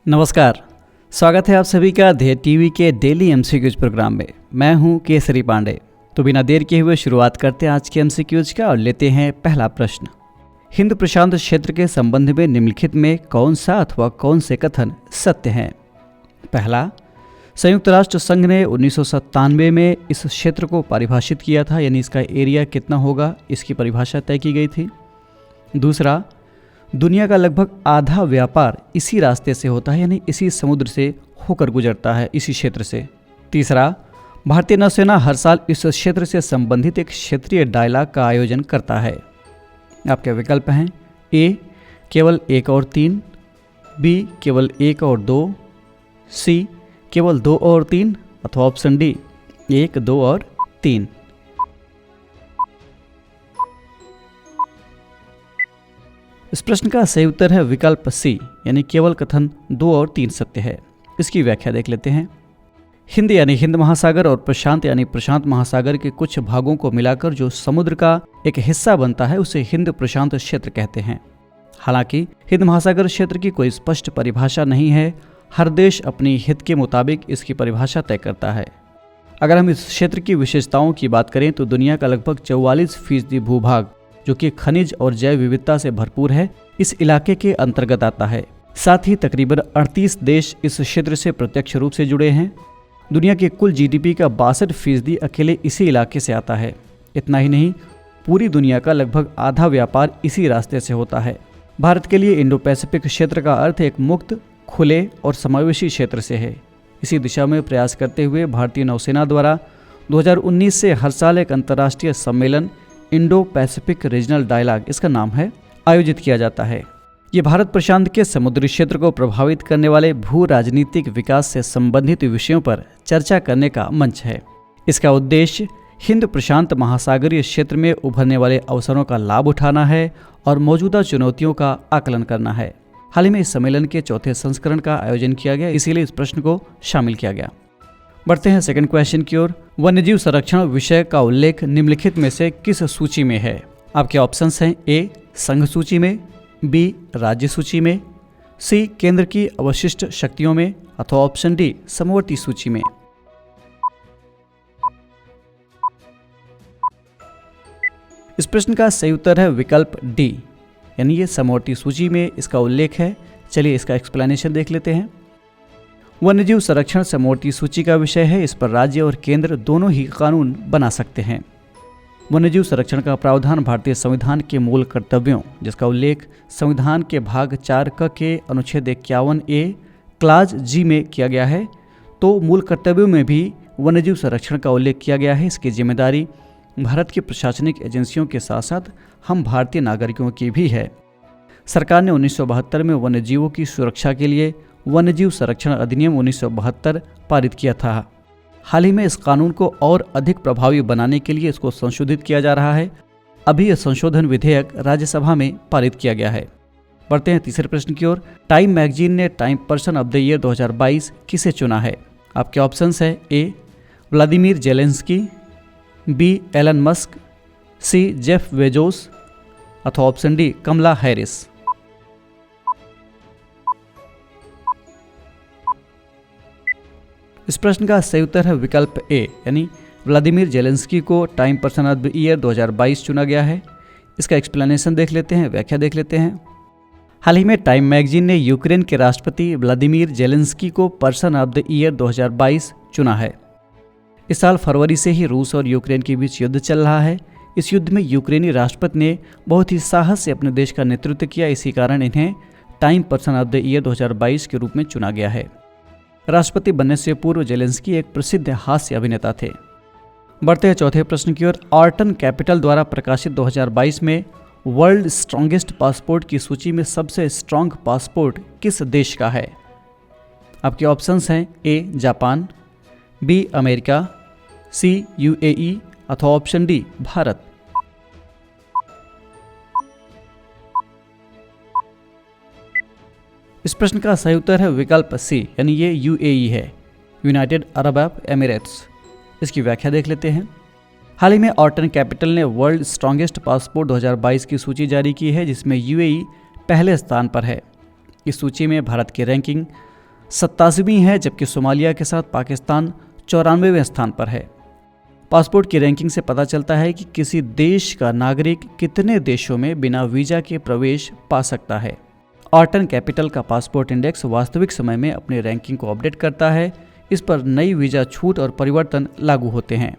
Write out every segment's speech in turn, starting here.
नमस्कार। स्वागत है आप सभी का ध्येय टीवी के डेली एमसीक्यूज प्रोग्राम में। मैं हूं केसरी पांडे। तो बिना देर किए हुए शुरुआत करते हैं आज के एमसीक्यूज का और लेते हैं पहला प्रश्न। हिंद प्रशांत क्षेत्र के संबंध में निम्नलिखित में कौन सा अथवा कौन से कथन सत्य हैं? पहला, संयुक्त राष्ट्र संघ ने 1997 में इस क्षेत्र को परिभाषित किया था, यानी इसका एरिया कितना होगा इसकी परिभाषा तय की गई थी। दूसरा, दुनिया का लगभग आधा व्यापार इसी रास्ते से होता है, यानी इसी समुद्र से होकर गुजरता है, इसी क्षेत्र से। तीसरा, भारतीय नौसेना हर साल इस क्षेत्र से संबंधित एक क्षेत्रीय डायलॉग का आयोजन करता है। आपके विकल्प हैं ए केवल 1 और 3, बी केवल 1 और 2, सी केवल 2 और 3 अथवा ऑप्शन डी 1, 2 और 3। इस प्रश्न का सही उत्तर है विकल्प सी, यानी केवल कथन 2 और 3 सत्य है। इसकी व्याख्या देख लेते हैं। हिंद यानी हिंद महासागर और प्रशांत यानी प्रशांत महासागर के कुछ भागों को मिलाकर जो समुद्र का एक हिस्सा बनता है उसे हिंद प्रशांत क्षेत्र कहते हैं। हालांकि हिंद महासागर क्षेत्र की कोई स्पष्ट परिभाषा नहीं है, हर देश अपनी हित के मुताबिक इसकी परिभाषा तय करता है। अगर हम इस क्षेत्र की विशेषताओं की बात करें तो दुनिया का लगभग 44% भूभाग जो कि खनिज और जैव विविधता से भरपूर है, इस इलाके के अंतर्गत आता है। साथ ही तकरीबन 38 देश इस क्षेत्र से प्रत्यक्ष रूप से जुड़े हैं। दुनिया के कुल जीडीपी का 62% अकेले इसी इलाके से आता है। इतना ही नहीं, पूरी दुनिया का लगभग आधा व्यापार इसी रास्ते से होता है। भारत के लिए इंडो पैसिफिक क्षेत्र का अर्थ एक मुक्त, खुले और समावेशी क्षेत्र से है। इसी दिशा में प्रयास करते हुए भारतीय नौसेना द्वारा 2019 से हर साल एक अंतर्राष्ट्रीय सम्मेलन इंडो पैसिफिक रीजनल डायलॉग, इसका नाम है, आयोजित किया जाता है। ये भारत प्रशांत के समुद्री क्षेत्र को प्रभावित करने वाले भू राजनीतिक विकास से संबंधित विषयों पर चर्चा करने का मंच है। इसका उद्देश्य हिंद प्रशांत महासागरीय क्षेत्र में उभरने वाले अवसरों का लाभ उठाना है और मौजूदा चुनौतियों का आकलन करना है। हाल ही में इस सम्मेलन के 4थे संस्करण का आयोजन किया गया, इसीलिए इस प्रश्न को शामिल किया गया। बढ़ते हैं सेकंड क्वेश्चन की ओर। वन्यजीव संरक्षण विषय का उल्लेख निम्नलिखित में से किस सूची में है? आपके ऑप्शंस हैं ए संघ सूची में, बी राज्य सूची में, सी केंद्र की अवशिष्ट शक्तियों में अथवा ऑप्शन डी समवर्ती सूची में। इस प्रश्न का सही उत्तर है विकल्प डी, यानी ये समवर्ती सूची में इसका उल्लेख है। चलिए इसका एक्सप्लेनेशन देख लेते हैं। वन्यजीव संरक्षण समवर्ती सूची का विषय है। इस पर राज्य और केंद्र दोनों ही कानून बना सकते हैं। वन्यजीव संरक्षण का प्रावधान भारतीय संविधान के मूल कर्तव्यों, जिसका उल्लेख संविधान के भाग 4 क के अनुच्छेद 51A क्लाज जी में किया गया है। तो मूल कर्तव्यों में भी वन्यजीव संरक्षण का उल्लेख किया गया है। इसकी जिम्मेदारी भारत की प्रशासनिक एजेंसियों के साथ साथ हम भारतीय नागरिकों की भी है। सरकार ने 1972 में वन्यजीवों की सुरक्षा के लिए वन्यजीव संरक्षण अधिनियम 1972 पारित किया था। हाल ही में इस कानून को और अधिक प्रभावी बनाने के लिए इसको संशोधित किया जा रहा है। अभी यह संशोधन विधेयक राज्यसभा में पारित किया गया है। बढ़ते हैं तीसरे प्रश्न की ओर। टाइम मैगजीन ने Time person of the year 2022 किसे चुना है? आपके ऑप्शंस है A Vladimir Zelensky, B Elon Musk, C Jeff Bezos अथवा ऑप्शन डी कमला हैरिस। इस प्रश्न का सही उत्तर है विकल्प ए, यानी व्लादिमीर जेलेंस्की को Time person of the year 2022 चुना गया है। इसका एक्सप्लेनेशन देख लेते हैं, व्याख्या देख लेते हैं। हाल ही में टाइम मैगजीन ने यूक्रेन के राष्ट्रपति व्लादिमीर जेलेंस्की को पर्सन ऑफ द ईयर 2022 चुना है। इस साल फरवरी से ही रूस और यूक्रेन के बीच युद्ध चल रहा है। इस युद्ध में यूक्रेनी राष्ट्रपति ने बहुत ही साहस से अपने देश का नेतृत्व किया। इसी कारण इन्हें time person of the year 2022 के रूप में चुना गया है। राष्ट्रपति बनने से पूर्व जेलेंस्की एक प्रसिद्ध हास्य अभिनेता थे। बढ़ते हैं चौथे प्रश्न की ओर। ऑर्टन कैपिटल द्वारा प्रकाशित 2022 में वर्ल्ड स्ट्रॉन्गेस्ट पासपोर्ट की सूची में सबसे स्ट्रॉन्ग पासपोर्ट किस देश का है? आपके ऑप्शंस हैं A Japan, B America, C UAE अथवा ऑप्शन डी भारत। इस प्रश्न का सही उत्तर है विकल्प सी, यानी ये यूएई है, यूनाइटेड अरब एमिरेट्स। इसकी व्याख्या देख लेते हैं। हाल ही में ऑर्टन कैपिटल ने वर्ल्ड स्ट्रॉन्गेस्ट पासपोर्ट 2022 की सूची जारी की है, जिसमें यूएई पहले स्थान पर है। इस सूची में भारत की रैंकिंग 87वीं है, जबकि सोमालिया के साथ पाकिस्तान 94वें स्थान पर है। पासपोर्ट की रैंकिंग से पता चलता है कि किसी देश का नागरिक कितने देशों में बिना वीज़ा के प्रवेश पा सकता है। ऑर्टन कैपिटल का पासपोर्ट इंडेक्स वास्तविक समय में अपनी रैंकिंग को अपडेट करता है। इस पर नई वीज़ा छूट और परिवर्तन लागू होते हैं।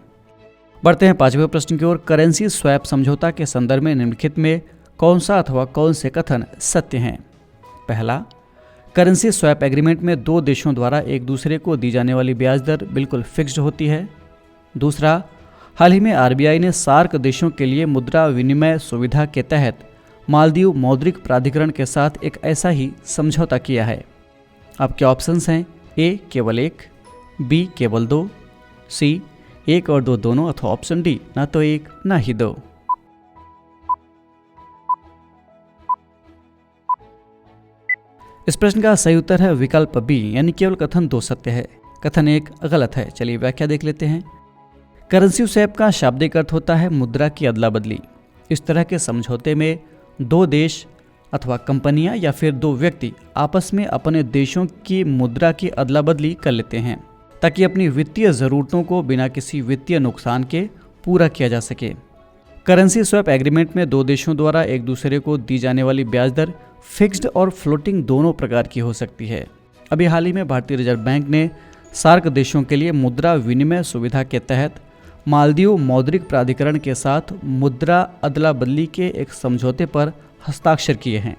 बढ़ते हैं 5वें प्रश्न की ओर। करेंसी स्वैप समझौता के संदर्भ में निम्नलिखित में कौन सा अथवा कौन से कथन सत्य हैं? पहला, करेंसी स्वैप एग्रीमेंट में दो देशों द्वारा एक दूसरे को दी जाने वाली ब्याज दर बिल्कुल फिक्स्ड होती है। दूसरा, हाल ही में आरबीआई ने सार्क देशों के लिए मुद्रा विनिमय सुविधा के तहत मालदीव मौद्रिक प्राधिकरण के साथ एक ऐसा ही समझौता किया है। आपके ऑप्शंस हैं ए केवल 1, बी केवल 2, सी 1 और 2 दोनों, अथवा ऑप्शन डी ना तो 1 ना ही 2। इस प्रश्न का सही उत्तर है विकल्प बी, यानी केवल कथन 2 सत्य है, कथन 1 गलत है। चलिए व्याख्या देख लेते हैं। करेंसी स्वैप का शाब्दिक अर्थ होता है मुद्रा की अदला बदली। इस तरह के समझौते में दो देश अथवा कंपनियां या फिर दो व्यक्ति आपस में अपने देशों की मुद्रा की अदला बदली कर लेते हैं ताकि अपनी वित्तीय ज़रूरतों को बिना किसी वित्तीय नुकसान के पूरा किया जा सके। करेंसी स्वैप एग्रीमेंट में दो देशों द्वारा एक दूसरे को दी जाने वाली ब्याज दर फिक्स्ड और फ्लोटिंग दोनों प्रकार की हो सकती है। अभी हाल ही में भारतीय रिजर्व बैंक ने सार्क देशों के लिए मुद्रा विनिमय सुविधा के तहत मालदीव मौद्रिक प्राधिकरण के साथ मुद्रा अदला बदली के एक समझौते पर हस्ताक्षर किए हैं।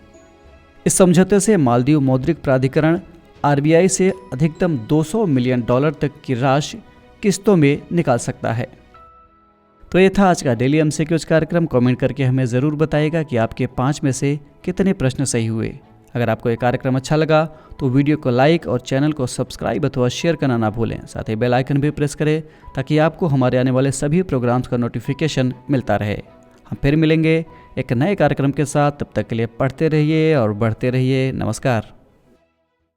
इस समझौते से मालदीव मौद्रिक प्राधिकरण आरबीआई से अधिकतम $200 मिलियन तक की राशि किस्तों में निकाल सकता है। तो ये था आज का डेली एमसीक्यूज कार्यक्रम। कमेंट करके हमें ज़रूर बताइएगा कि आपके 5 में से कितने प्रश्न सही हुए। अगर आपको ये कार्यक्रम अच्छा लगा तो वीडियो को लाइक और चैनल को सब्सक्राइब अथवा शेयर करना ना भूलें। साथ ही बेल आइकन भी प्रेस करें ताकि आपको हमारे आने वाले सभी प्रोग्राम्स का नोटिफिकेशन मिलता रहे। हम फिर मिलेंगे एक नए कार्यक्रम के साथ। तब तक के लिए पढ़ते रहिए और बढ़ते रहिए। नमस्कार।